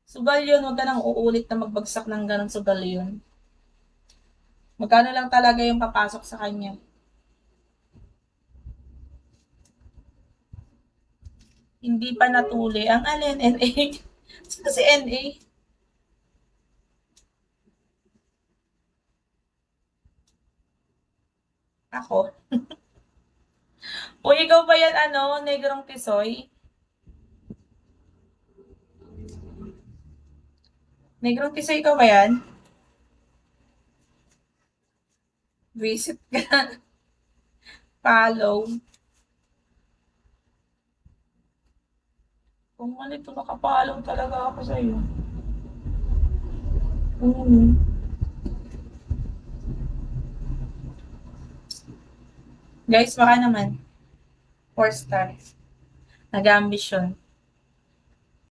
Sugal yun, huwag ka nang uulit na magbagsak ng ganun, sugal yun. Magkano lang talaga yung papasok sa kanya. Hindi pa natuli. Ang alin, NA. Kasi NA. Ako. O ikaw ba yan, Negrong Tisoy? Negrong Tisoy, ikaw ba yan? Visit ka. Follow. Kung ano ito, nakapollow talaga ako sa'yo. Guys, baka naman. 4 stars. Nag-ambisyon.